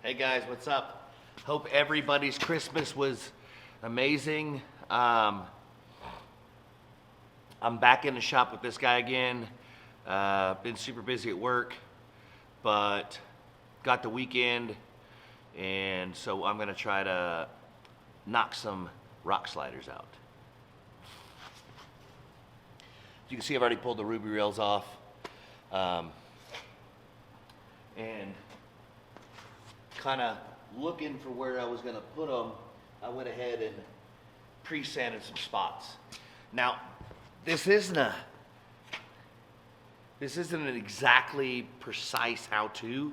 Hey guys, what's up? Hope everybody's Christmas was amazing. I'm back in the shop with this guy again. Been super busy at work, but got the weekend, and so I'm gonna try to knock some rock sliders out. You can see I've already pulled the ruby rails off. And kind of looking for where I was going to put them, I went ahead and pre-sanded some spots. Now, this isn't an exactly precise how-to,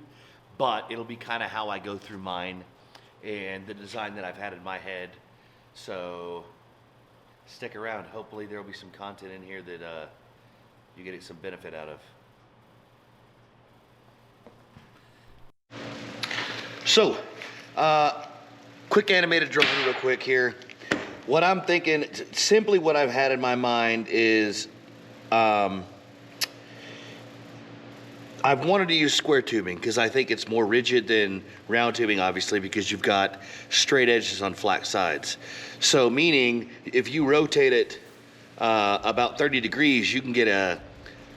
but it'll be kind of how I go through mine and the design that I've had in my head. So stick around. Hopefully there will be some content in here that you get some benefit out of. So, quick animated drawing real quick here. What I'm thinking, simply what I've had in my mind is, I've wanted to use square tubing because I think it's more rigid than round tubing, obviously, because you've got straight edges on flat sides. So meaning, if you rotate it about 30 degrees, you can get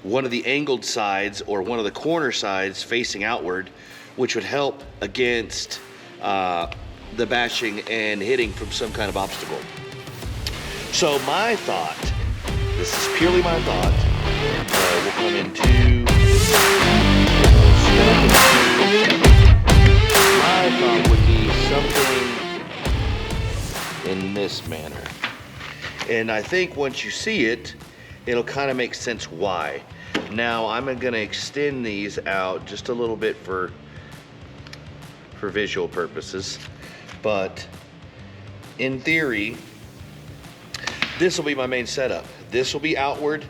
one of the angled sides or one of the corner sides facing outward, which would help against the bashing and hitting from some kind of obstacle. So my thought, this is purely my thought, we'll come into, my thought would be something in this manner. And I think once you see it, it'll kind of make sense why. Now I'm gonna extend these out just a little bit for visual purposes, but in theory, this will be my main setup. This will be outward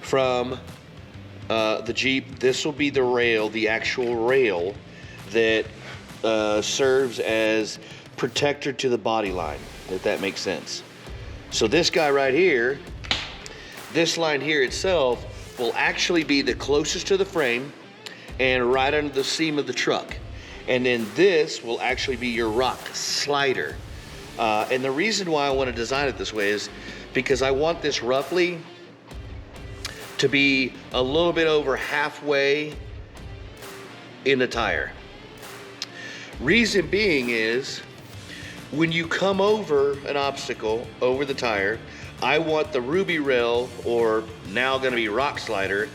from the Jeep. This will be the rail, the actual rail that serves as protector to the body line, if that makes sense. So this guy right here, this line here itself will actually be the closest to the frame and right under the seam of the truck. And then this will actually be your rock slider. And the reason why I want to design it this way is because I want this roughly to be a little bit over halfway in the tire. Reason being is when you come over an obstacle, over the tire, I want the ruby rail, or now gonna be rock slider,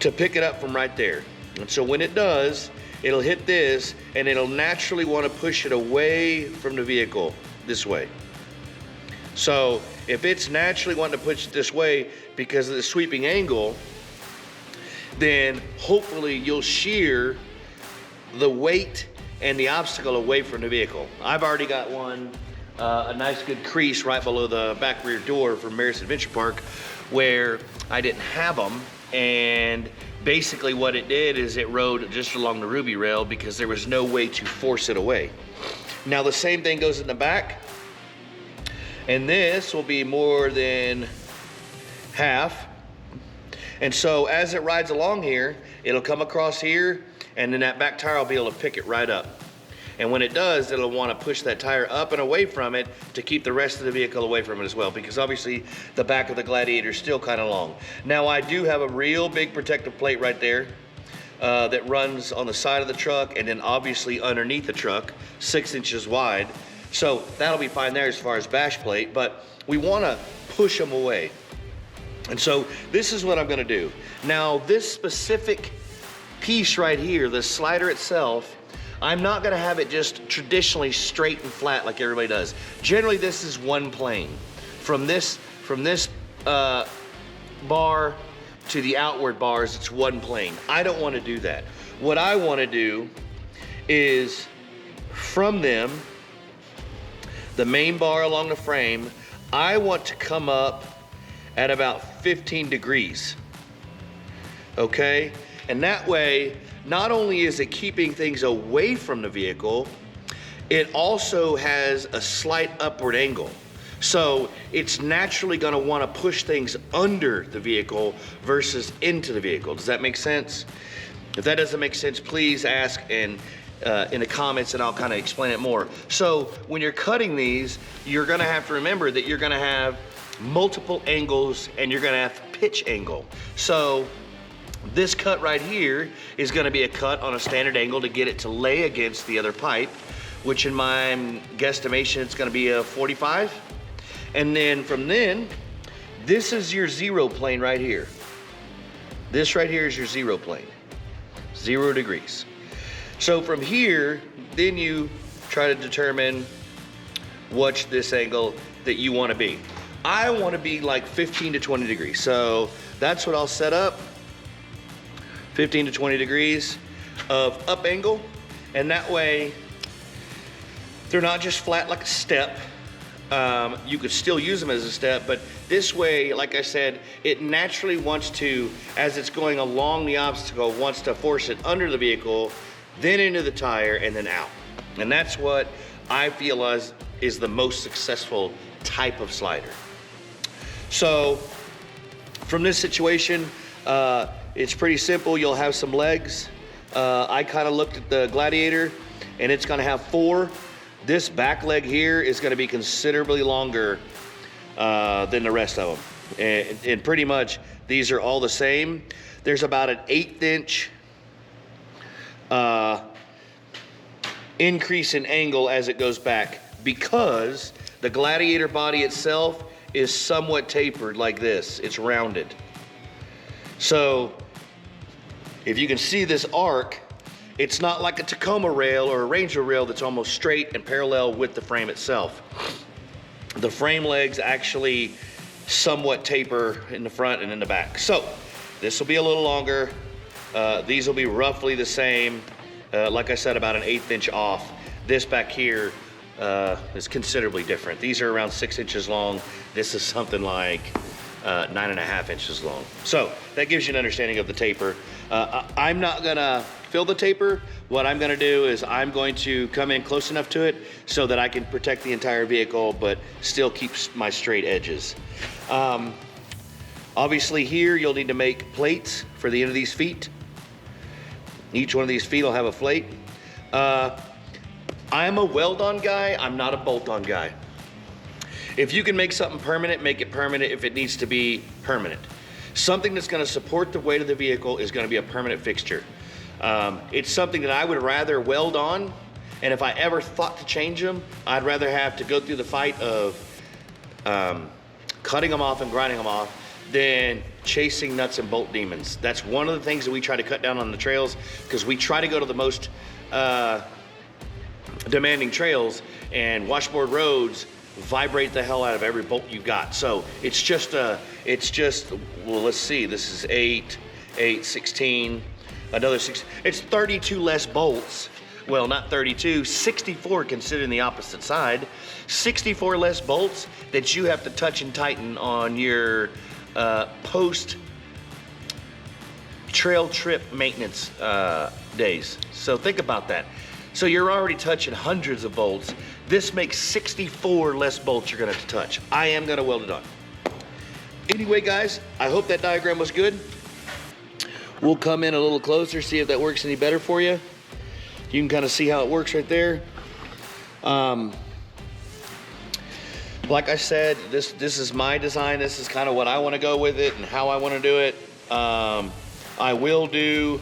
to pick it up from right there. And so when it does, it'll hit this and it'll naturally want to push it away from the vehicle this way. So if it's naturally wanting to push it this way because of the sweeping angle, then hopefully you'll shear the weight and the obstacle away from the vehicle. I've already got one, a nice good crease right below the back rear door from Maris Adventure Park where I didn't have them, and basically what it did is it rode just along the ruby rail because there was no way to force it away. Now the same thing goes in the back, and this will be more than half. And so as it rides along here, it'll come across here, and then that back tire will be able to pick it right up. And when it does, it'll want to push that tire up and away from it to keep the rest of the vehicle away from it as well, because obviously the back of the Gladiator is still kind of long. Now I do have a real big protective plate right there that runs on the side of the truck and then obviously underneath the truck, 6 inches wide. So that'll be fine there as far as bash plate, but we want to push them away. And so this is what I'm going to do. Now this specific piece right here, the slider itself, I'm not gonna have it just traditionally straight and flat like everybody does. Generally, this is one plane. From this bar to the outward bars, it's one plane. I don't wanna do that. What I wanna do is from them, the main bar along the frame, I want to come up at about 15 degrees, okay? And that way, not only is it keeping things away from the vehicle, it also has a slight upward angle. So it's naturally gonna wanna push things under the vehicle versus into the vehicle. Does that make sense? If that doesn't make sense, please ask and in the comments, and I'll kind of explain it more. So when you're cutting these, you're gonna have to remember that you're gonna have multiple angles and you're gonna have pitch angle. So this cut right here is gonna be a cut on a standard angle to get it to lay against the other pipe, which in my guesstimation, it's gonna be a 45. And then from then, this is your zero plane right here. This right here is your zero plane, 0 degrees. So from here, then you try to determine what's this angle that you wanna be. I wanna be like 15 to 20 degrees. So that's what I'll set up, 15 to 20 degrees of up angle. And that way, they're not just flat like a step. You could still use them as a step, but this way, like I said, it naturally wants to, as it's going along the obstacle, wants to force it under the vehicle, then into the tire, and then out. And that's what I feel is the most successful type of slider. So from this situation, it's pretty simple. You'll have some legs. I kind of looked at the Gladiator, and it's gonna have 4. This back leg here is gonna be considerably longer than the rest of them. And pretty much, these are all the same. There's about an 1/8 inch increase in angle as it goes back, because the Gladiator body itself is somewhat tapered like this. It's rounded. So if you can see this arc, it's not like a Tacoma rail or a Ranger rail that's almost straight and parallel with the frame itself. The frame legs actually somewhat taper in the front and in the back. So this will be a little longer. These will be roughly the same. Like I said, about an 1/8 inch off. This back here is considerably different. These are around 6 inches long. This is something like 9.5 inches long. So that gives you an understanding of the taper. I'm not gonna fill the taper. What I'm gonna do is I'm going to come in close enough to it so that I can protect the entire vehicle, but still keep my straight edges. Obviously here, you'll need to make plates for the end of these feet. Each one of these feet will have a plate. I'm a weld-on guy, I'm not a bolt-on guy. If you can make something permanent, make it permanent if it needs to be permanent. Something that's gonna support the weight of the vehicle is gonna be a permanent fixture. It's something that I would rather weld on, and if I ever thought to change them, I'd rather have to go through the fight of cutting them off and grinding them off than chasing nuts and bolt demons. That's one of the things that we try to cut down on the trails, because we try to go to the most demanding trails, and washboard roads vibrate the hell out of every bolt you got. So it's just, well, let's see, this is 8, 16, another 6, it's 32 less bolts. Well, not 32, 64 considering the opposite side. 64 less bolts that you have to touch and tighten on your post trail trip maintenance days. So think about that. So you're already touching hundreds of bolts. This makes 64 less bolts you're gonna have to touch. I am gonna weld it on. Anyway, guys, I hope that diagram was good. We'll come in a little closer, see if that works any better for you. You can kind of see how it works right there. Like I said, this is my design. This is kind of what I want to go with it and how I want to do it. I will do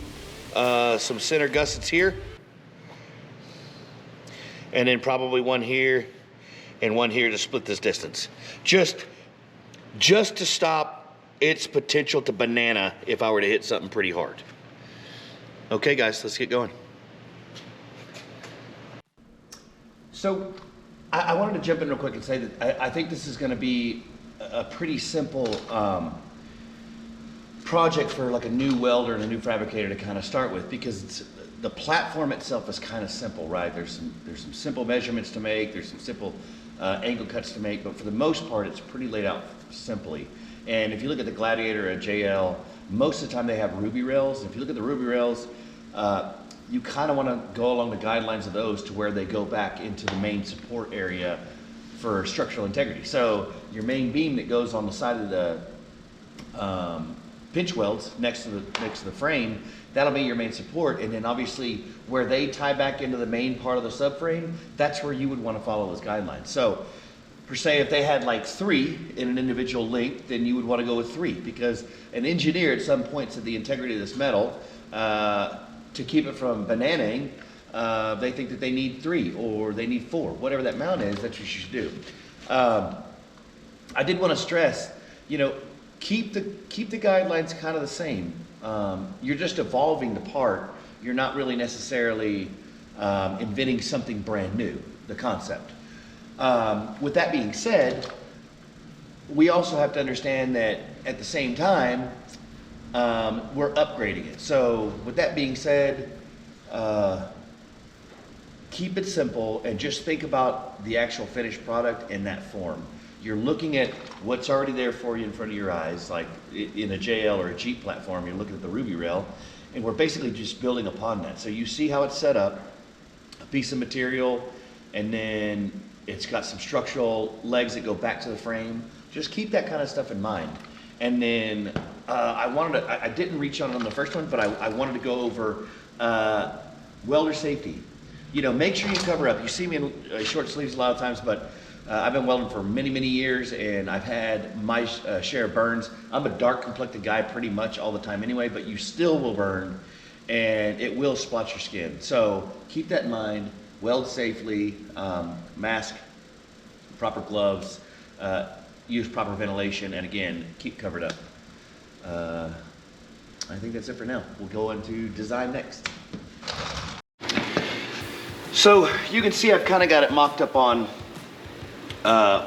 some center gussets here, and then probably one here and one here to split this distance. Just to stop its potential to banana if I were to hit something pretty hard. Okay, guys, let's get going. So I wanted to jump in real quick and say that I think this is going to be a pretty simple project for like a new welder and a new fabricator to kind of start with, because the platform itself is kind of simple, right? There's some simple measurements to make, there's some simple angle cuts to make, but for the most part, it's pretty laid out simply. And if you look at the Gladiator or JL, most of the time they have ruby rails. If you look at the ruby rails, you kind of want to go along the guidelines of those to where they go back into the main support area for structural integrity. So your main beam that goes on the side of the pinch welds next to the frame, that'll be your main support. And then obviously where they tie back into the main part of the subframe, that's where you would want to follow those guidelines. So per se, if they had like 3 in an individual length, then you would want to go with 3, because an engineer at some point said the integrity of this metal, to keep it from bananaing, they think that they need 3 or they need 4, whatever that amount is, that's what you should do. I did want to stress, you know, keep the guidelines kind of the same. You're just evolving the part. You're not really necessarily inventing something brand new, the concept. With that being said, we also have to understand that at the same time, we're upgrading it. So with that being said, keep it simple and just think about the actual finished product in that form. You're looking at what's already there for you in front of your eyes, like in a JL or a Jeep platform, you're looking at the Ruby rail, and we're basically just building upon that. So you see how it's set up, a piece of material, and then it's got some structural legs that go back to the frame. Just keep that kind of stuff in mind. And then I didn't reach on it on the first one, but I wanted to go over welder safety. You know, make sure you cover up. You see me in short sleeves a lot of times, but I've been welding for many, many years, and I've had my share of burns. I'm a dark complected guy pretty much all the time anyway, but you still will burn, and it will spot your skin. So keep that in mind. Weld safely, mask, proper gloves, use proper ventilation, and again, keep covered up. I think that's it for now. We'll go into design next. So you can see I've kind of got it mocked up on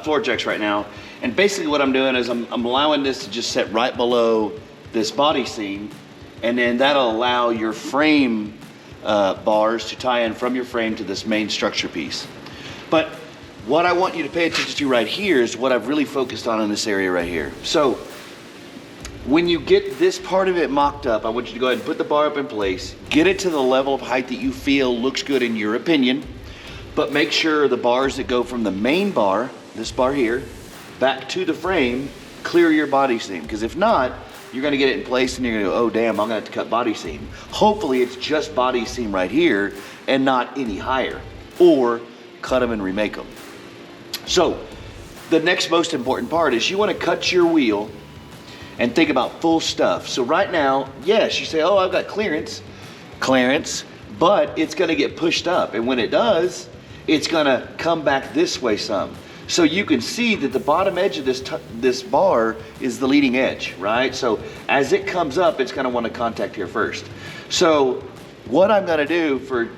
floor jacks right now. And basically what I'm doing is I'm allowing this to just sit right below this body seam, and then that'll allow your frame bars to tie in from your frame to this main structure piece. But what I want you to pay attention to right here is what I've really focused on in this area right here. So when you get this part of it mocked up, I want you to go ahead and put the bar up in place, get it to the level of height that you feel looks good in your opinion, but make sure the bars that go from the main bar, this bar here, back to the frame, clear your body seam. Because if not, you're gonna get it in place and you're gonna go, oh damn, I'm gonna have to cut body seam. Hopefully it's just body seam right here and not any higher, or cut them and remake them. So the next most important part is you wanna cut your wheel and think about full stuff. So right now, yes, you say, oh, I've got clearance, but it's gonna get pushed up. And when it does, it's gonna come back this way some. So you can see that the bottom edge of this bar is the leading edge, right? So as it comes up, it's gonna wanna contact here first. So what I'm gonna do for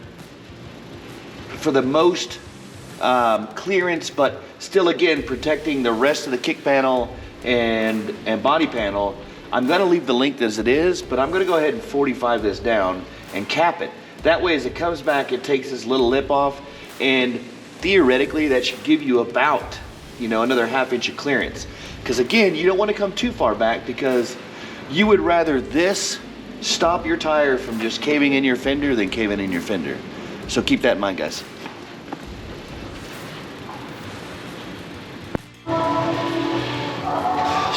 the most clearance, but still again, protecting the rest of the kick panel and body panel, I'm gonna leave the length as it is, but I'm gonna go ahead and 45 this down and cap it. That way as it comes back, it takes this little lip off, and theoretically that should give you about, you know, another ½ inch of clearance. Because again, you don't wanna come too far back, because you would rather this stop your tire from just caving in your fender than caving in your fender. So keep that in mind, guys.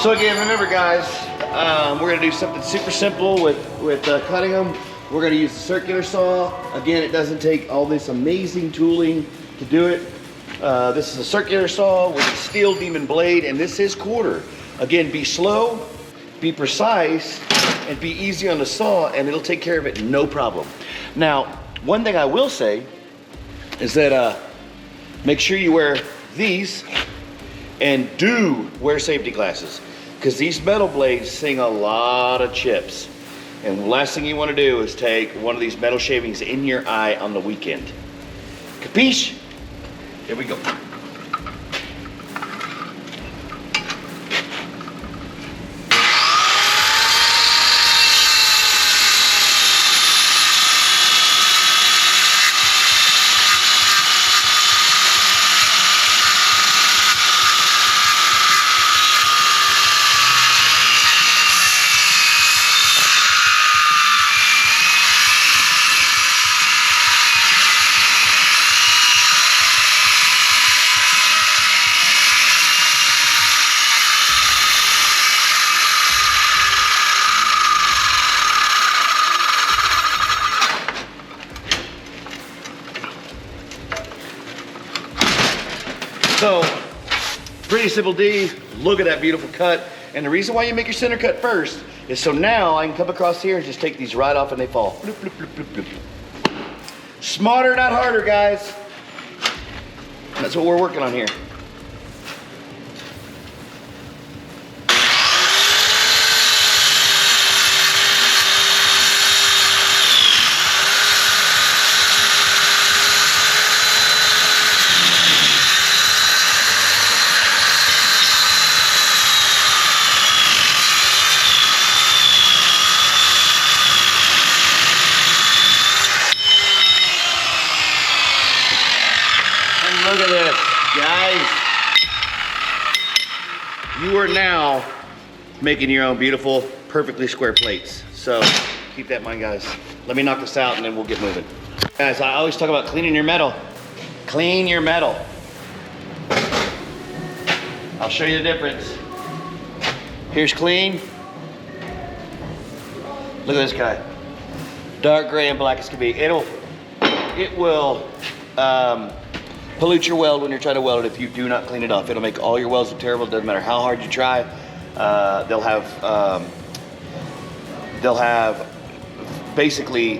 So again, remember guys, we're gonna do something super simple with cutting them. We're gonna use the circular saw. Again, it doesn't take all this amazing tooling to do it. This is a circular saw with a steel demon blade, and this is quarter. Again, be slow, be precise, and be easy on the saw, and it'll take care of it no problem. Now, one thing I will say is that make sure you wear these, and do wear safety glasses, because these metal blades sing a lot of chips. And the last thing you want to do is take one of these metal shavings in your eye on the weekend. Capiche? Here we go. So, pretty simple D. Look at that beautiful cut. And the reason why you make your center cut first is so now I can come across here and just take these right off and they fall. Bloop, bloop, bloop, bloop, bloop. Smarter, not harder, guys. That's what we're working on here. Look at this, guys. You are now making your own beautiful, perfectly square plates. So keep that in mind, guys. Let me knock this out and then we'll get moving. Guys, I always talk about cleaning your metal. Clean your metal. I'll show you the difference. Here's clean. Look at this guy. Dark gray and black as can be. It will pollute your weld when you're trying to weld it if you do not clean it off. It'll make all your welds look terrible. It doesn't matter how hard you try. They'll have basically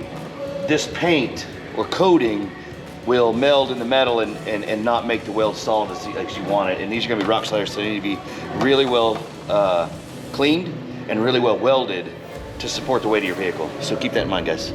this paint or coating will meld in the metal and not make the weld solid as you want it. And these are gonna be rock sliders, so they need to be really well cleaned and really well welded to support the weight of your vehicle. So keep that in mind, guys.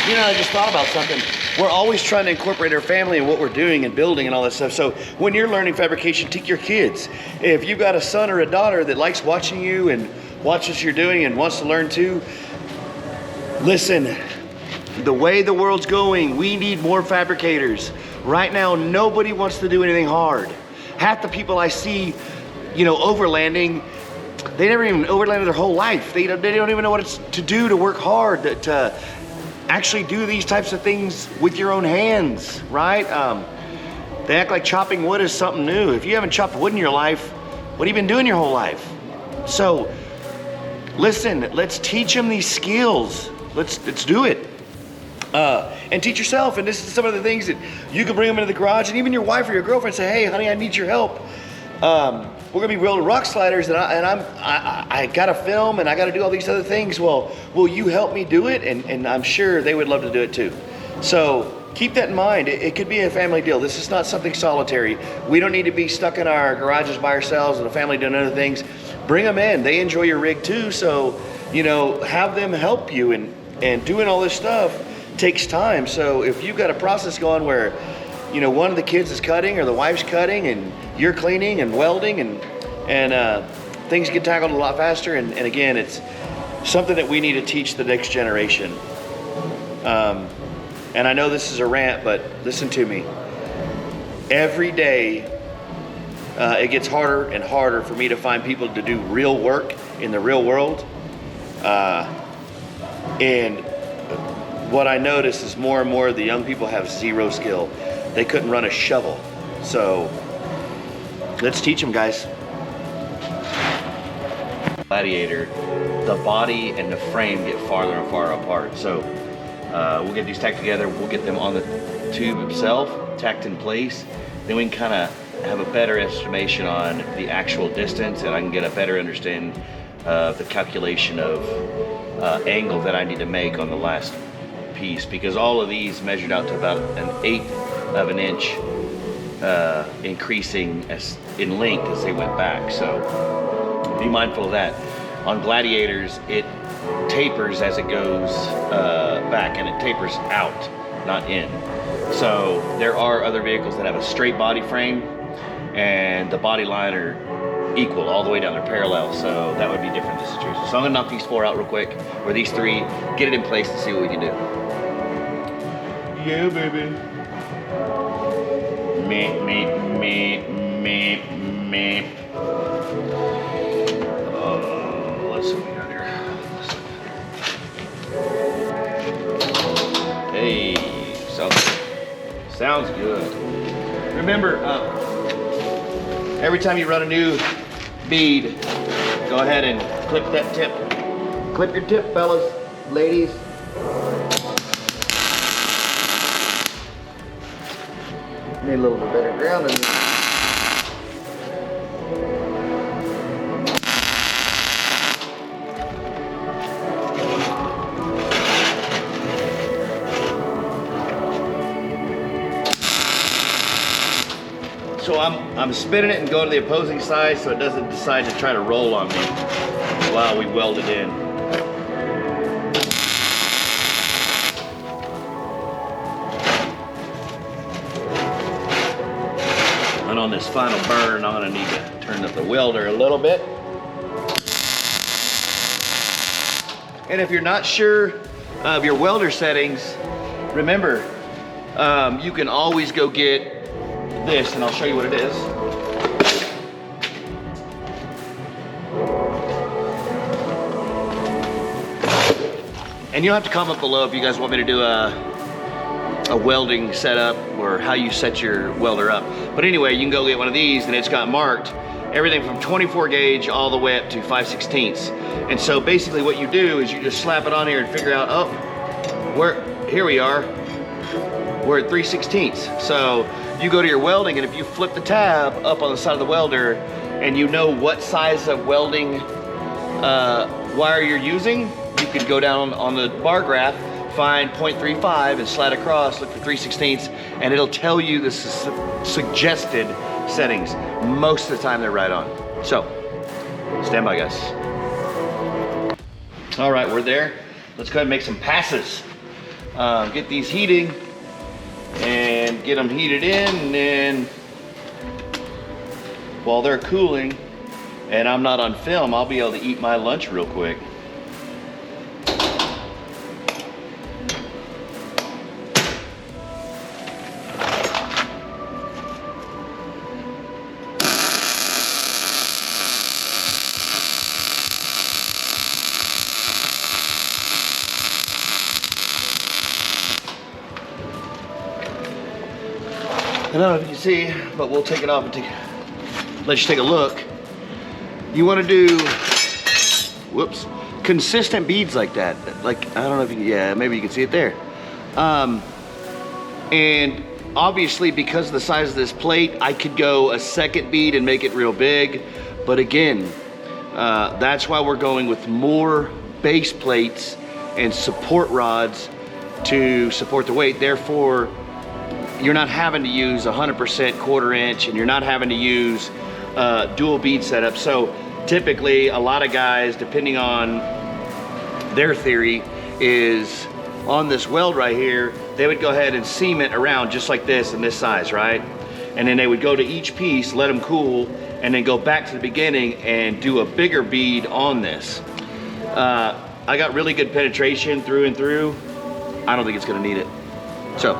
You know, I just thought about something. We're always trying to incorporate our family and what we're doing and building and all that stuff. So when you're learning fabrication, take your kids. If you've got a son or a daughter that likes watching you and watches what you're doing and wants to learn too, listen, the way the world's going, we need more fabricators. Right now, nobody wants to do anything hard. Half the people I see, you know, overlanding, they never even overlanded their whole life. They don't even know what it's to do to work hard, to actually do these types of things with your own hands, right? They act like chopping wood is something new. If you haven't chopped wood in your life, what have you been doing your whole life? So, listen, let's teach them these skills. Let's do it. And teach yourself. And this is some of the things that you can bring them into the garage, and even your wife or your girlfriend say, hey, honey, I need your help. We're gonna be welding rock sliders, and I gotta film, and I gotta do all these other things. Well, will you help me do it? And I'm sure they would love to do it too. So keep that in mind. It could be a family deal. This is not something solitary. We don't need to be stuck in our garages by ourselves and the family doing other things. Bring them in. They enjoy your rig too. So, you know, have them help you, and doing all this stuff takes time. So if you've got a process going where, you know, one of the kids is cutting or the wife's cutting and you're cleaning and welding and things get tackled a lot faster. And again, it's something that we need to teach the next generation. And I know this is a rant, but listen to me. Every day, it gets harder and harder for me to find people to do real work in the real world. And what I notice is more and more of the young people have zero skill. They couldn't run a shovel. So let's teach them, guys. Gladiator, the body and the frame get farther and farther apart. So we'll get these tacked together. We'll get them on the tube itself, tacked in place. Then we can kind of have a better estimation on the actual distance, and I can get a better understanding of the calculation of angle that I need to make on the last piece, because all of these measured out to about 1/8 of an inch, increasing in length as they went back. So be mindful of that. On Gladiators, it tapers as it goes back, and it tapers out, not in. So there are other vehicles that have a straight body frame, and the body liner equal all the way down. They're parallel, so that would be different in this situation. So I'm gonna knock these 4 out real quick, or these 3, get it in place and see what we can do. Yeah, baby. Meep, meep, meep, meep, meep. Let's see what we got here. Hey, sounds good. Remember, every time you run a new bead, go ahead and clip that tip. Clip your tip, fellas, ladies. Need a little bit better ground than this. So I'm spinning it and going to the opposing side so it doesn't decide to try to roll on me while we weld it in. And on this final burn, I'm gonna need to turn up the welder a little bit. And if you're not sure of your welder settings, remember, you can always go get this, and I'll show you what it is. And you'll have to comment below if you guys want me to do a welding setup or how you set your welder up. But anyway, you can go get one of these, and it's got marked everything from 24 gauge all the way up to 5/16. And so basically what you do is you just slap it on here and figure out, oh, here we are. We're at 3/16. So you go to your welding, and if you flip the tab up on the side of the welder and you know what size of welding wire you're using, you could go down on the bar graph, find 0.35 and slide across, look for 3/16, and it'll tell you the suggested settings. Most of the time they're right on. So, stand by, guys. All right, we're there. Let's go ahead and make some passes. Get these heating and get them heated in, and then while they're cooling and I'm not on film, I'll be able to eat my lunch real quick. I don't know if you can see, but we'll take it off and let you take a look. You want to do, whoops, consistent beads like that. Like, I don't know if you, yeah, maybe you can see it there. And obviously because of the size of this plate, I could go a second bead and make it real big. But again, that's why we're going with more base plates and support rods to support the weight. Therefore, you're not having to use 100% 1/4 inch, and you're not having to use dual bead setup. So typically a lot of guys, depending on their theory, is on this weld right here, they would go ahead and seam it around just like this in this size, right? And then they would go to each piece, let them cool, and then go back to the beginning and do a bigger bead on this. I got really good penetration through and through. I don't think it's gonna need it. So,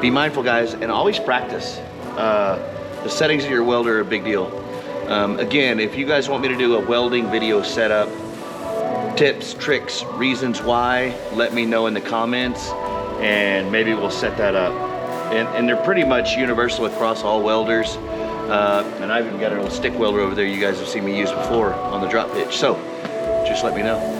be mindful, guys, and always practice. The settings of your welder are a big deal. Again, if you guys want me to do a welding video setup, tips, tricks, reasons why, let me know in the comments, and maybe we'll set that up. And they're pretty much universal across all welders. And I've even got a little stick welder over there you guys have seen me use before on the drop pitch. So, just let me know.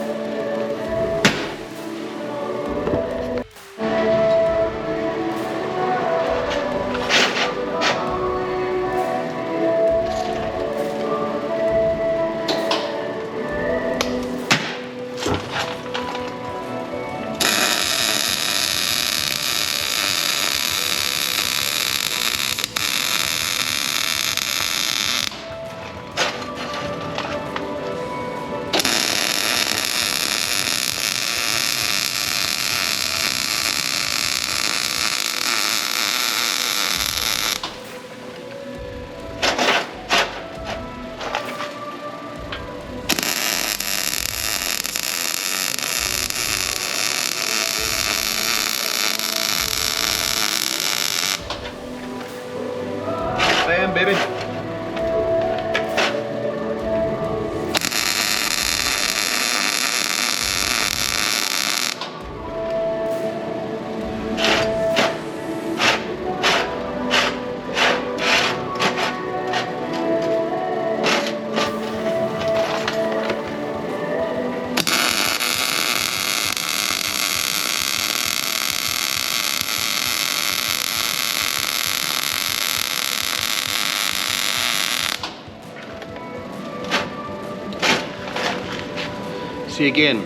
See again,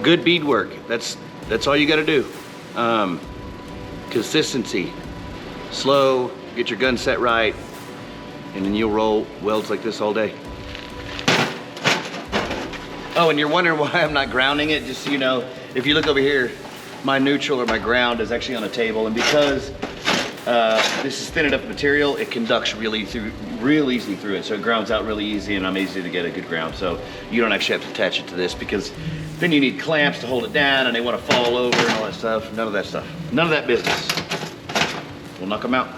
good beadwork. That's all you got to do. Consistency, slow, get your gun set right, and then you'll roll welds like this all day. Oh, and you're wondering why I'm not grounding it, just so you know, if you look over here, my neutral or my ground is actually on a table, and because this is thin enough material, it conducts real easy through it, so it grounds out really easy, and I'm easy to get a good ground. So you don't actually have to attach it to this, because then you need clamps to hold it down, and they want to fall over and all that stuff. None of that stuff. None of that business. We'll knock them out.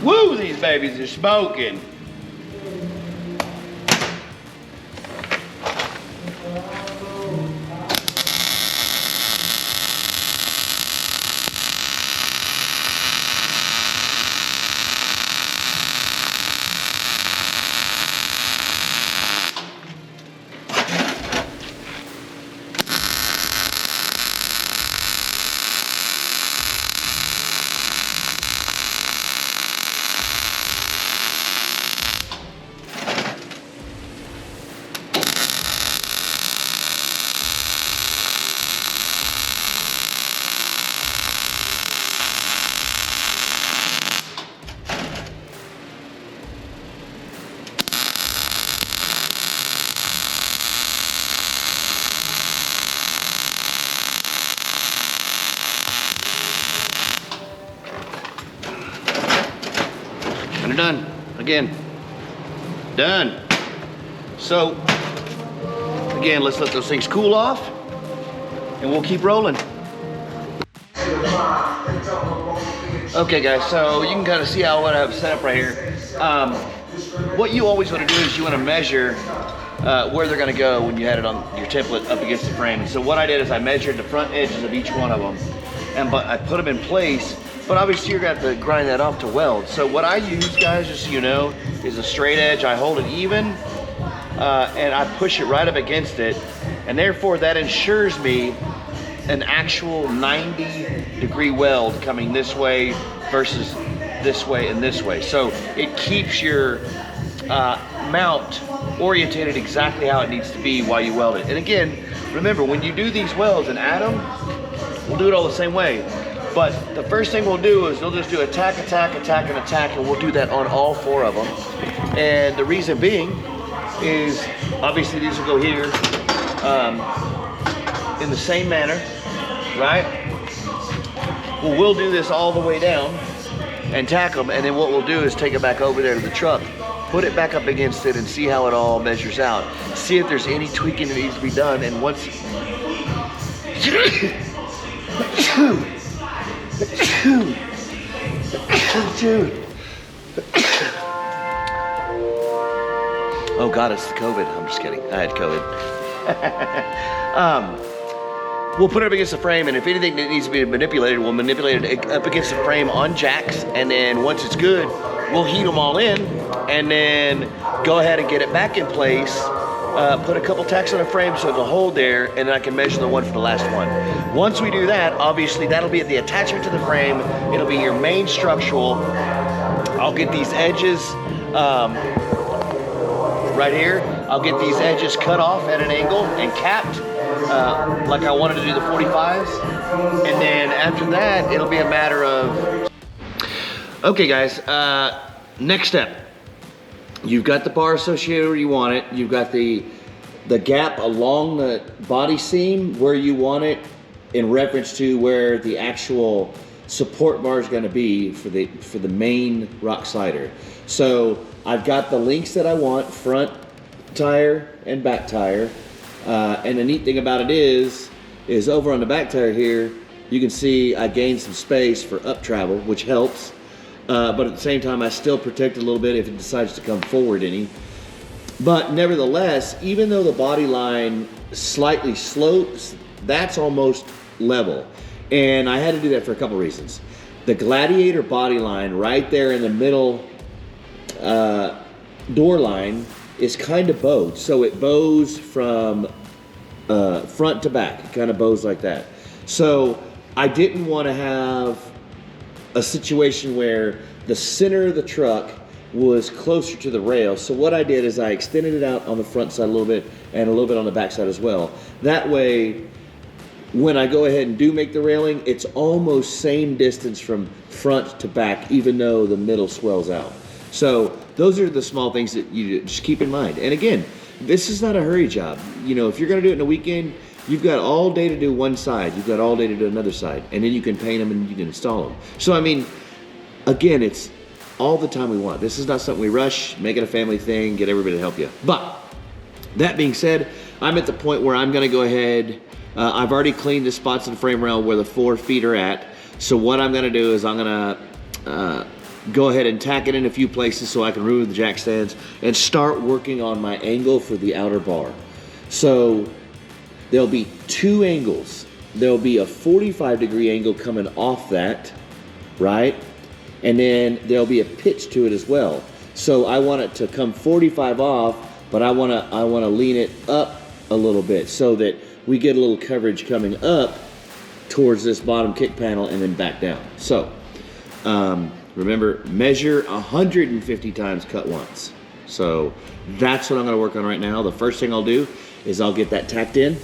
Woo, these babies are smoking. And they're done. Again, done. So, again, let's let those things cool off, and we'll keep rolling. Okay, guys, so you can kind of see what I have set up right here. What you always want to do is you want to measure where they're going to go when you had it on your template up against the frame. And so what I did is I measured the front edges of each one of them, and I put them in place. But obviously you're going to have to grind that off to weld. So what I use, guys, just so you know, is a straight edge. I hold it even, and I push it right up against it. And therefore that ensures me an actual 90-degree weld coming this way versus this way and this way. So it keeps your mount orientated exactly how it needs to be while you weld it. And again, remember, when you do these welds and add them, we'll do it all the same way. But the first thing we'll do is we'll just do attack, attack, attack, and attack, and we'll do that on all four of them. And the reason being is, obviously these will go here in the same manner, right? Well, we'll do this all the way down and tack them, and then what we'll do is take it back over there to the truck, put it back up against it, and see how it all measures out. See if there's any tweaking that needs to be done, and once... Dude. Oh God, it's the COVID. I'm just kidding. I had COVID. We'll put it up against the frame, and if anything that needs to be manipulated, we'll manipulate it up against the frame on jacks, and then once it's good, we'll heat them all in, and then go ahead and get it back in place. Put a couple tacks on the frame so it'll hold there, and then I can measure the one for the last one. Once we do that, obviously that'll be the attachment to the frame. It'll be your main structural. I'll get these edges right here. I'll get these edges cut off at an angle and capped like I wanted to do the 45s. And then after that, it'll be a matter of... Okay guys, next step. You've got the bar associated where you want it. You've got the gap along the body seam where you want it in reference to where the actual support bar is going to be for the main rock slider. So I've got the links that I want, front tire and back tire. And the neat thing about it is over on the back tire here, you can see I gained some space for up travel, which helps. But at the same time, I still protect a little bit if it decides to come forward any. But nevertheless, even though the body line slightly slopes, that's almost level. And I had to do that for a couple reasons. The Gladiator body line right there in the middle door line is kind of bowed. So it bows from front to back. It kind of bows like that. So I didn't want to have a situation where the center of the truck was closer to the rail. So what I did is I extended it out on the front side a little bit and a little bit on the back side as well. That way, when I go ahead and do make the railing, it's almost same distance from front to back, even though the middle swells out. So those are the small things that you just keep in mind. And again, this is not a hurry job. You know, if you're gonna do it in a weekend, you've got all day to do one side, you've got all day to do another side, and then you can paint them and you can install them. So I mean, again, it's all the time we want. This is not something we rush, make it a family thing, get everybody to help you. But that being said, I'm at the point where I'm gonna go ahead, I've already cleaned the spots in the frame rail where the 4 feet are at. So what I'm gonna do is I'm gonna go ahead and tack it in a few places so I can remove the jack stands and start working on my angle for the outer bar. So there'll be 2 angles. There'll be a 45-degree angle coming off that, right? And then there'll be a pitch to it as well. So I want it to come 45 off, but I wanna lean it up a little bit so that we get a little coverage coming up towards this bottom kick panel and then back down. So remember, measure 150 times, cut once. So that's what I'm gonna work on right now. The first thing I'll do is I'll get that tacked in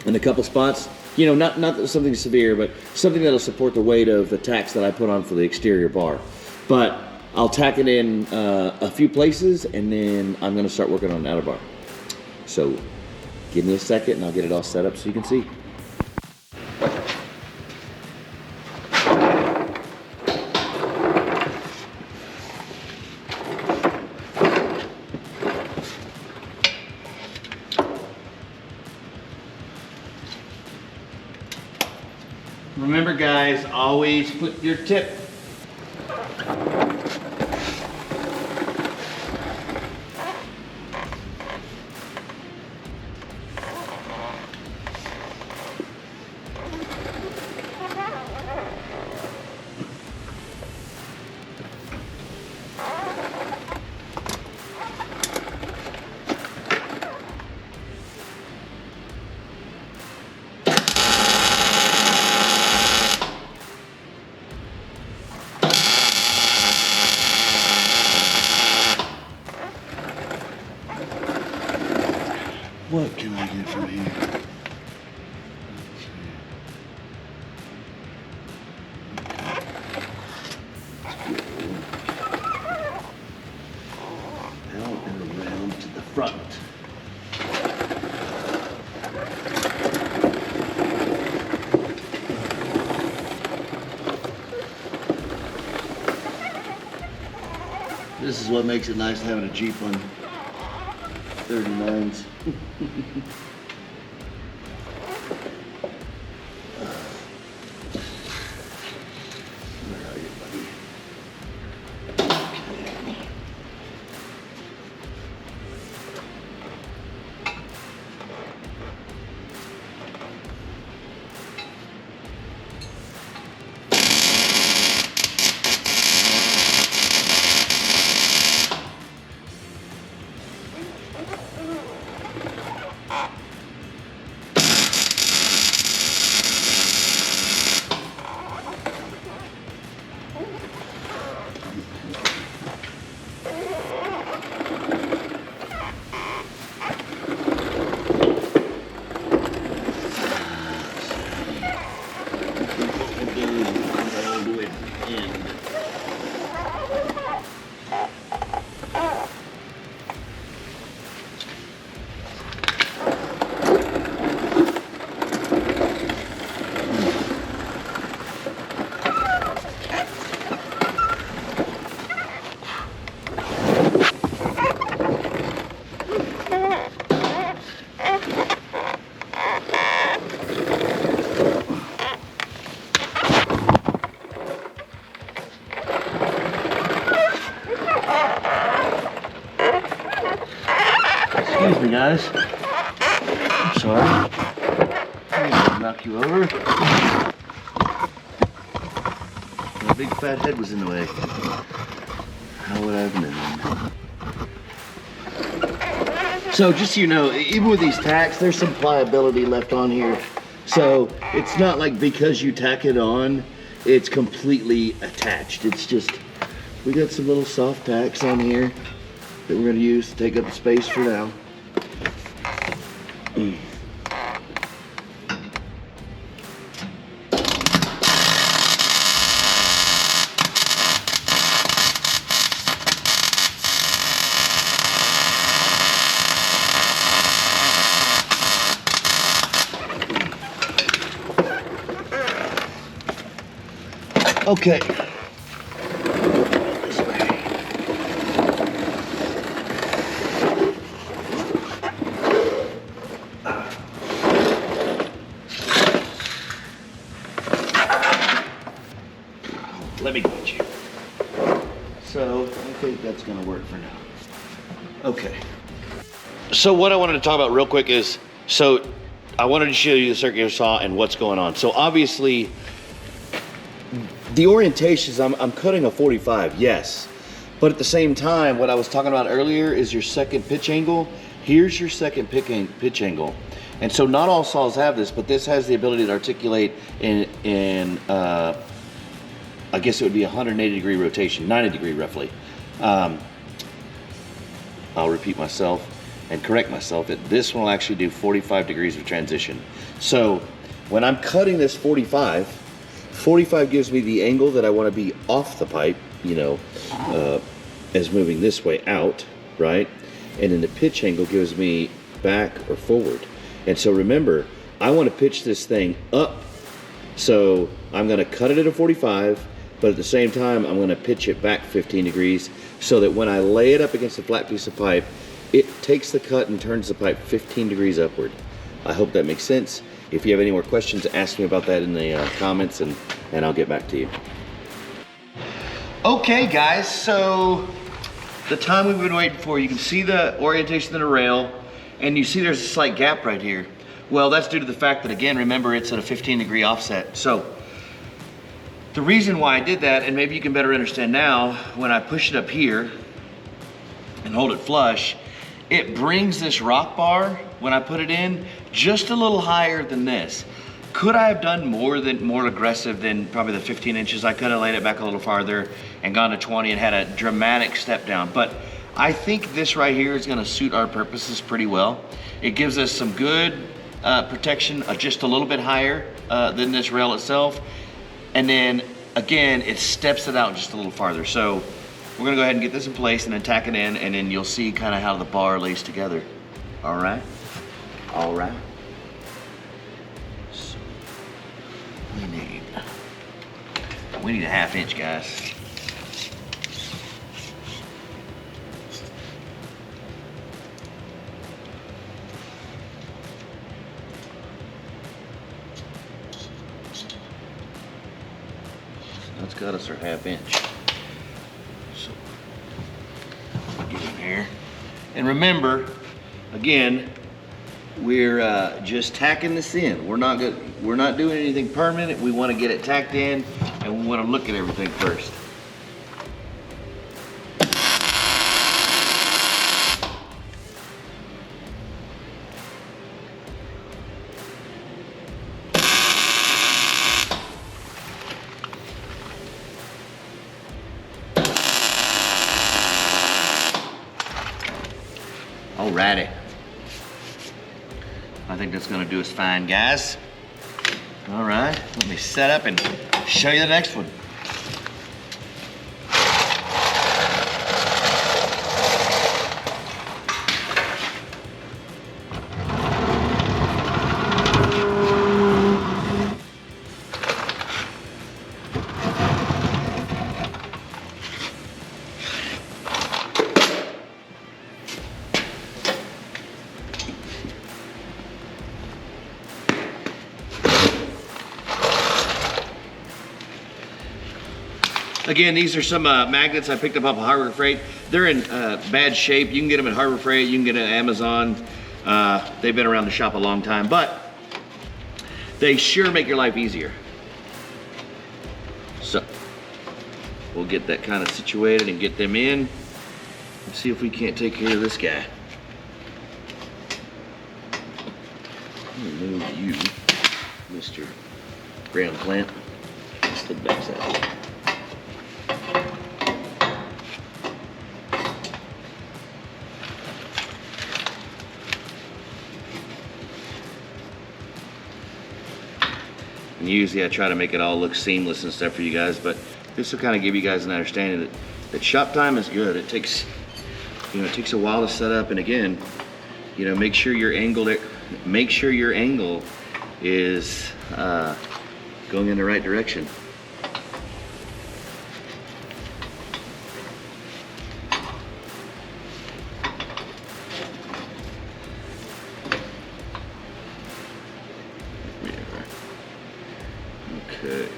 a couple spots. You know, not something severe, but something that'll support the weight of the tacks that I put on for the exterior bar. But I'll tack it in a few places, and then I'm gonna start working on the outer bar. So give me a second and I'll get it all set up so you can see. Remember guys, always put your tip. What can I get from here? Out and around to the front. This is what makes it nice having a Jeep on 39s. Where are you, buddy? guys. I'm sorry. I'm gonna knock you over. My big fat head was in the way. How would I have known? So just so you know, even with these tacks, there's some pliability left on here. So it's not like because you tack it on, it's completely attached. It's just, we got some little soft tacks on here that we're gonna use to take up the space for now. Okay. Let me get you. So I think that's gonna work for now. Okay. So what I wanted to talk about real quick is, so I wanted to show you the circular saw and what's going on. So obviously, the orientation is I'm cutting a 45, yes. But at the same time, what I was talking about earlier is your second pitch angle. Here's your second pitch angle. And so not all saws have this, but this has the ability to articulate in I guess it would be 180 degree rotation, 90 degree roughly. I'll repeat myself and correct myself. This one will actually do 45 degrees of transition. So when I'm cutting this 45 gives me the angle that I want to be off the pipe, you know, as moving this way out, right? And then the pitch angle gives me back or forward. And so remember, I want to pitch this thing up. So I'm going to cut it at a 45, but at the same time, I'm going to pitch it back 15 degrees so that when I lay it up against a flat piece of pipe, it takes the cut and turns the pipe 15 degrees upward. I hope that makes sense. If you have any more questions, ask me about that in the comments and I'll get back to you. Okay guys, so the time we've been waiting for, you can see the orientation of the rail and you see there's a slight gap right here. Well, that's due to the fact that, again, remember it's at a 15 degree offset. So the reason why I did that, and maybe you can better understand now, when I push it up here and hold it flush, it brings this rock bar, when I put it in, just a little higher than this. Could I have done more aggressive than probably the 15 inches? I could have laid it back a little farther and gone to 20 and had a dramatic step down. But I think this right here is gonna suit our purposes pretty well. It gives us some good protection, just a little bit higher than this rail itself. And then again, it steps it out just a little farther. So we're gonna go ahead and get this in place and then tack it in, and then you'll see kind of how the bar lays together. All right? All right. So we need a 1/2 inch, guys. That's got us our 1/2 inch. So get in here. And remember, again, we're just tacking this in. We're not doing anything permanent. We want to get it tacked in, and we want to look at everything first. Alrighty. I think that's gonna do us fine, guys. All right, let me set up and show you the next one. Again, these are some magnets I picked up off of Harbor Freight. They're in bad shape. You can get them at Harbor Freight, you can get them at Amazon. They've been around the shop a long time, but they sure make your life easier. So we'll get that kind of situated and get them in and see if we can't take care of this guy. Move you, Mr. Ground Plant, to the backside. And usually I try to make it all look seamless and stuff for you guys, but this will kind of give you guys an understanding that shop time is good. It takes, it takes a while to set up, and again, make sure your angle is going in the right direction. Okay.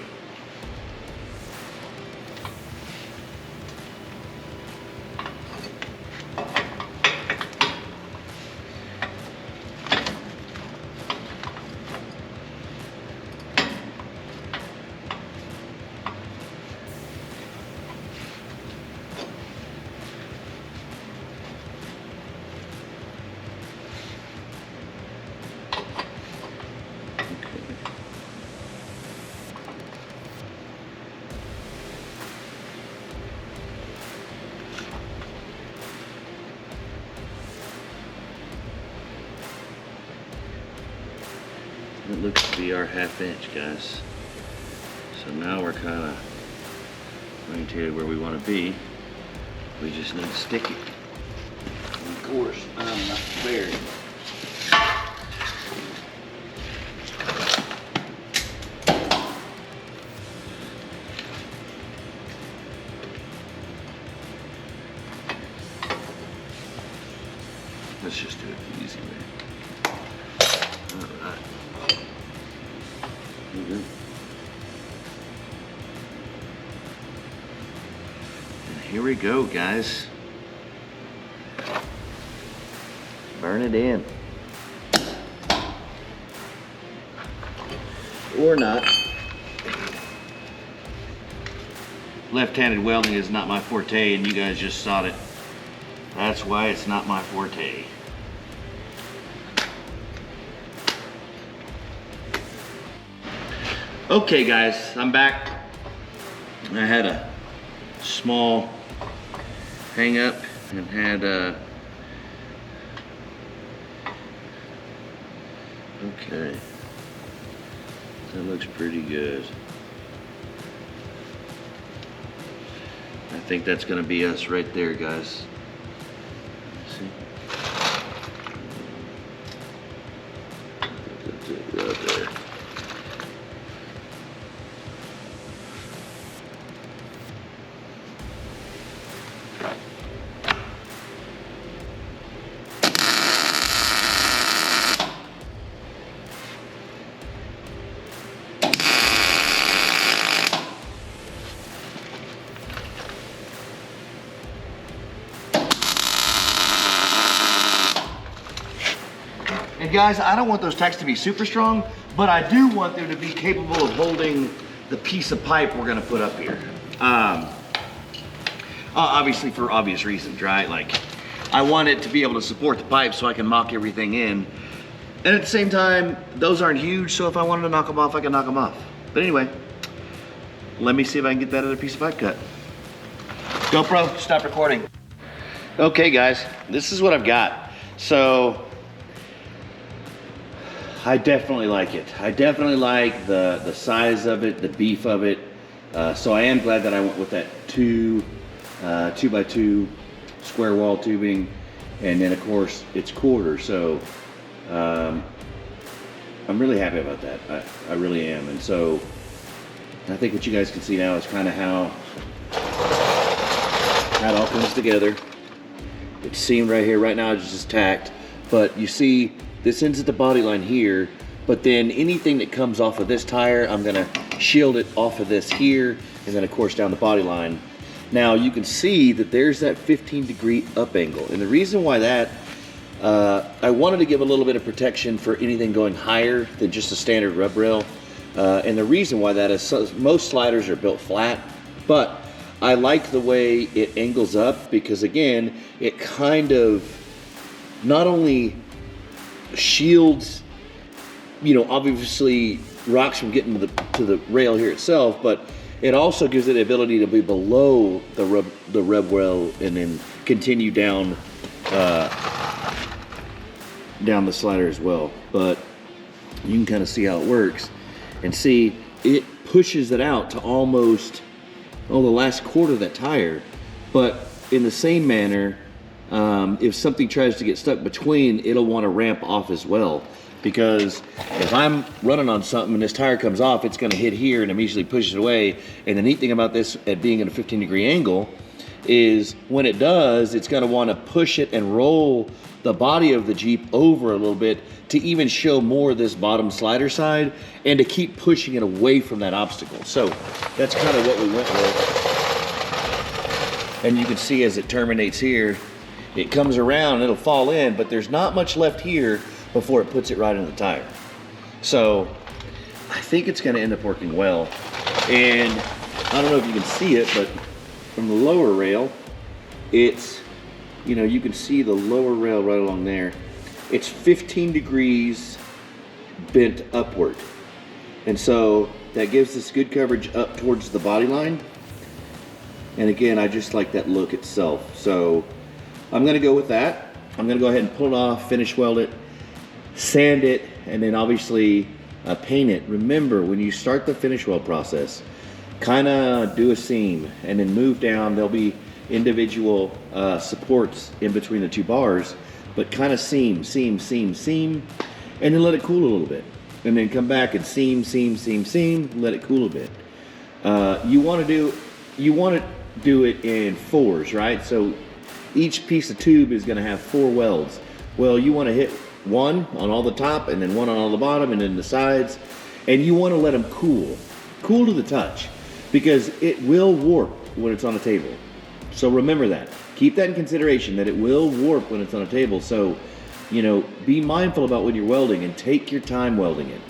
It looks to be our 1/2 inch, guys. So now we're kind of oriented where we want to be. We just need to stick it. And of course, I'm not prepared. Let's just do it the easy way. All right. And here we go, guys. Burn it in. Or not. Left-handed welding is not my forte, and you guys just saw it. That's why it's not my forte. Okay guys, I'm back. I had a small hang up and had okay, that looks pretty good. I think that's gonna be us right there, guys. See? That's it right there. And guys, I don't want those tacks to be super strong, but I do want them to be capable of holding the piece of pipe we're gonna put up here. Obviously for obvious reasons, right? Like, I want it to be able to support the pipe so I can mock everything in. And at the same time, those aren't huge, so if I wanted to knock them off, I can knock them off. But anyway, let me see if I can get that other piece of pipe cut. GoPro, stop recording. Okay guys, this is what I've got. So, I definitely like it. I definitely like the size of it, the beef of it. So I am glad that I went with that 2x2 square wall tubing, and then of course it's quarter. So I'm really happy about that. I really am. And so I think what you guys can see now is kind of how it all comes together. It's seamed right here. Right now it's just tacked, but you see this ends at the body line here, but then anything that comes off of this tire, I'm gonna shield it off of this here, and then of course down the body line. Now you can see that there's that 15-degree up angle, and the reason why that I wanted to give a little bit of protection for anything going higher than just a standard rub rail. And the reason why that is, most sliders are built flat, but I like the way it angles up because, again, it kind of not only shields, obviously rocks from getting to the rail here itself, but it also gives it the ability to be below the rub rail and then continue down the slider as well. But you can kind of see how it works and see it pushes it out to almost the last quarter of that tire. But in the same manner, if something tries to get stuck between, it'll want to ramp off as well. Because if I'm running on something and this tire comes off, it's going to hit here and immediately push it away. And the neat thing about this at being at a 15-degree angle is when it does, it's going to want to push it and roll the body of the Jeep over a little bit to even show more of this bottom slider side and to keep pushing it away from that obstacle. So that's kind of what we went with. And you can see as it terminates here, it comes around, it'll fall in, but there's not much left here before it puts it right in the tire. So I think it's going to end up working well. And I don't know if you can see it, but from the lower rail, it's, you can see the lower rail right along there. It's 15 degrees bent upward. And so that gives us good coverage up towards the body line. And again, I just like that look itself. So I'm going to go with that. I'm going to go ahead and pull it off, finish weld it, sand it, and then obviously paint it. Remember, when you start the finish weld process, kind of do a seam and then move down. There'll be individual supports in between the two bars, but kind of seam, and then let it cool a little bit. And then come back and seam, let it cool a bit. You want to do it in fours, right? So each piece of tube is going to have 4 welds. Well, you want to hit one on all the top and then one on all the bottom and then the sides, and you want to let them cool to the touch, because it will warp when it's on a table. So remember that. Keep that in consideration, that it will warp when it's on a table. So, be mindful about when you're welding and take your time welding it.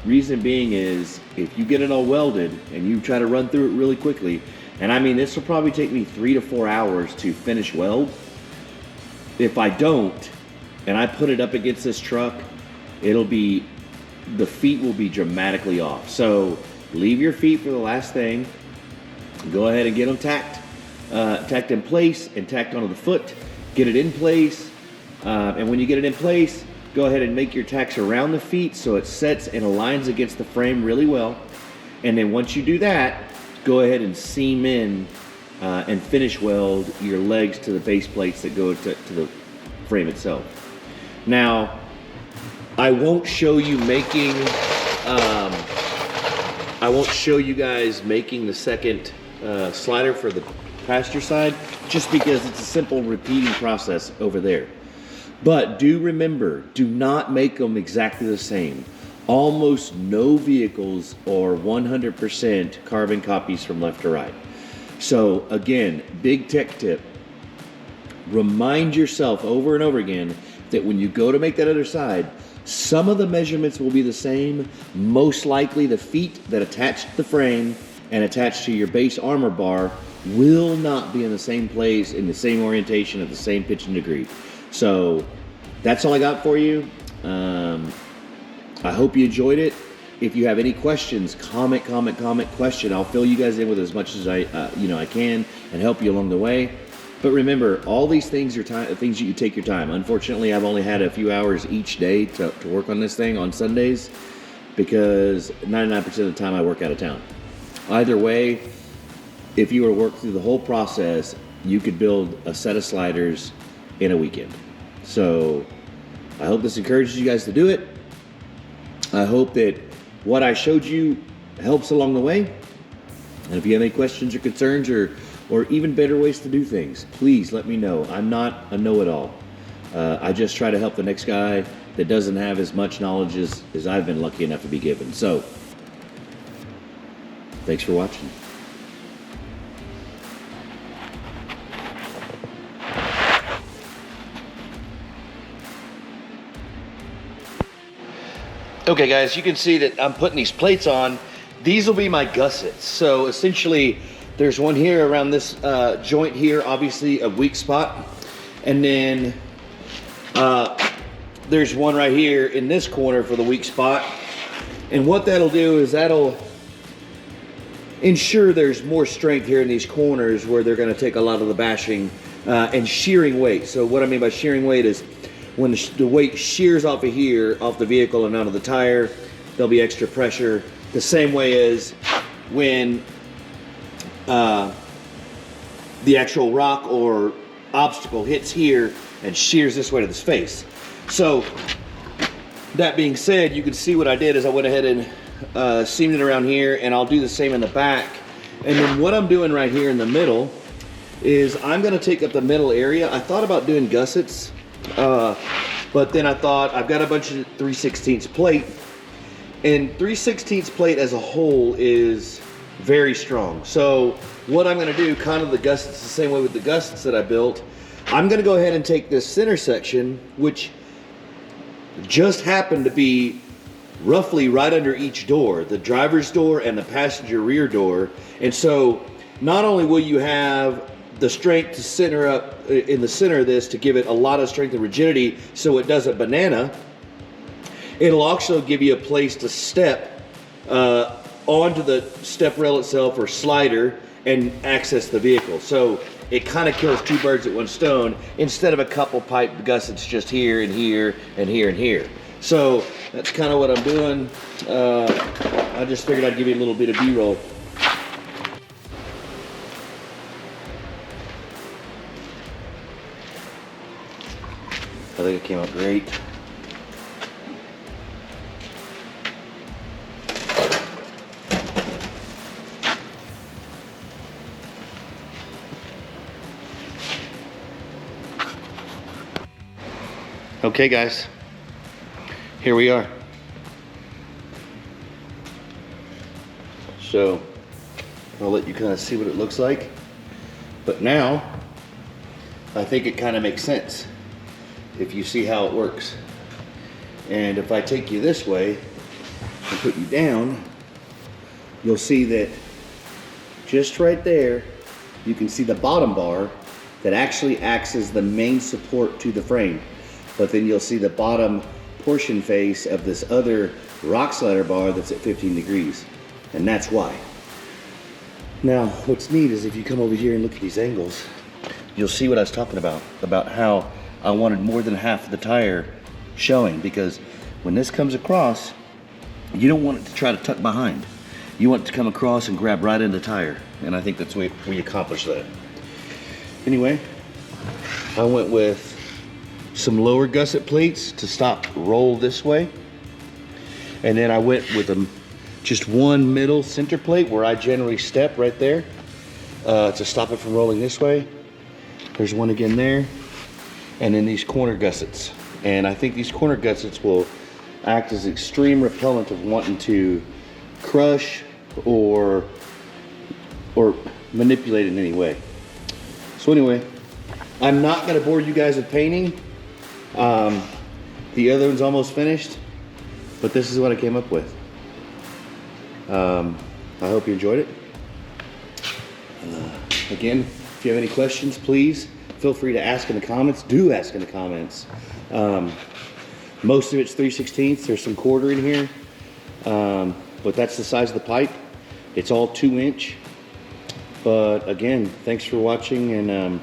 Reason being is, if you get it all welded and you try to run through it really quickly, and I mean, this will probably take me 3 to 4 hours to finish weld. If I don't, and I put it up against this truck, the feet will be dramatically off. So leave your feet for the last thing. Go ahead and get them tacked in place and tacked onto the foot. Get it in place. And when you get it in place, go ahead and make your tacks around the feet so it sets and aligns against the frame really well. And then once you do that, go ahead and seam in and finish weld your legs to the base plates that go to the frame itself. Now, I won't show you making, I won't show you guys making the second slider for the passenger side, just because it's a simple repeating process over there. But do remember, do not make them exactly the same. Almost no vehicles are 100% carbon copies from left to right. So again, big tech tip, remind yourself over and over again that when you go to make that other side, some of the measurements will be the same. Most likely the feet that attach to the frame and attach to your base armor bar will not be in the same place, in the same orientation, at the same pitch and degree. So that's all I got for you. I hope you enjoyed it. If you have any questions, comment, question. I'll fill you guys in with as much as I can and help you along the way. But remember, all these things are things you take your time. Unfortunately, I've only had a few hours each day to work on this thing on Sundays, because 99% of the time I work out of town. Either way, if you were to work through the whole process, you could build a set of sliders in a weekend. So I hope this encourages you guys to do it. I hope that what I showed you helps along the way. And if you have any questions or concerns or even better ways to do things, please let me know. I'm not a know-it-all. I just try to help the next guy that doesn't have as much knowledge as I've been lucky enough to be given. So, thanks for watching. Okay guys, you can see that I'm putting these plates on. These will be my gussets. So essentially, there's one here around this joint here, obviously a weak spot. And then there's one right here in this corner for the weak spot. And what that'll do is that'll ensure there's more strength here in these corners where they're gonna take a lot of the bashing and shearing weight. So what I mean by shearing weight is when the weight shears off of here, off the vehicle and onto the tire, there'll be extra pressure. The same way as when the actual rock or obstacle hits here and shears this way to this face. So that being said, you can see what I did is I went ahead and seamed it around here, and I'll do the same in the back. And then what I'm doing right here in the middle is I'm gonna take up the middle area. I thought about doing gussets, but then I thought I've got a bunch of 3/16 plate, and 3/16 plate as a whole is very strong. So what I'm gonna do, kind of the gussets the same way with the gussets that I built, I'm gonna go ahead and take this center section, which just happened to be roughly right under each door, the driver's door and the passenger rear door. And so not only will you have the strength to center up in the center of this to give it a lot of strength and rigidity so it doesn't banana, it'll also give you a place to step onto the step rail itself or slider and access the vehicle. So it kind of kills two birds with one stone instead of a couple pipe gussets just here and here and here and here. So that's kind of what I'm doing. I just figured I'd give you a little bit of B-roll. I think it came out great. Okay guys, here we are. So I'll let you kind of see what it looks like. But now I think it kind of makes sense if you see how it works. And if I take you this way and put you down, you'll see that just right there, you can see the bottom bar that actually acts as the main support to the frame. But then you'll see the bottom portion face of this other rock slider bar that's at 15 degrees. And that's why. Now, what's neat is if you come over here and look at these angles, you'll see what I was talking about how I wanted more than half of the tire showing, because when this comes across, you don't want it to try to tuck behind. You want it to come across and grab right into the tire. And I think that's where we accomplish that. Anyway, I went with some lower gusset plates to stop roll this way. And then I went with just one middle center plate where I generally step right there to stop it from rolling this way. There's one again there. And then these corner gussets. And I think these corner gussets will act as extreme repellent of wanting to crush or manipulate in any way. So anyway, I'm not gonna bore you guys with painting. The other one's almost finished, but this is what I came up with. I hope you enjoyed it. Again, if you have any questions, please feel free to ask in the comments. Do ask in the comments. Most of it's 3/16. There's some quarter in here, but that's the size of the pipe. It's all 2-inch. But again, thanks for watching, and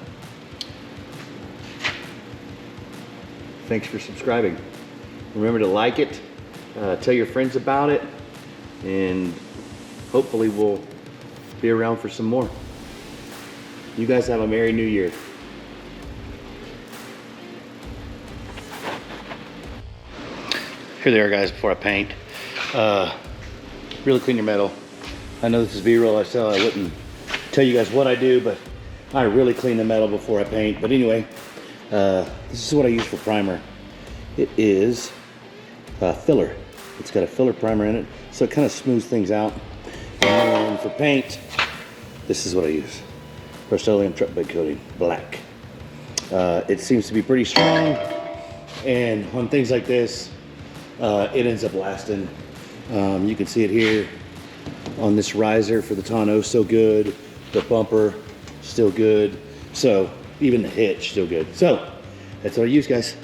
thanks for subscribing. Remember to like it, tell your friends about it, and hopefully we'll be around for some more. You guys have a Merry New Year. Here they are, guys, before I paint. Really clean your metal. I know this is B-roll, so I wouldn't tell you guys what I do, but I really clean the metal before I paint. But anyway, this is what I use for primer. It is filler. It's got a filler primer in it, so it kind of smooths things out. And for paint, this is what I use. Pristolium truck bed coating, black. It seems to be pretty strong, and on things like this, it ends up lasting. You can see it here on this riser for the tonneau, still good. The bumper, still good. So even the hitch, still good. So that's what I use, guys.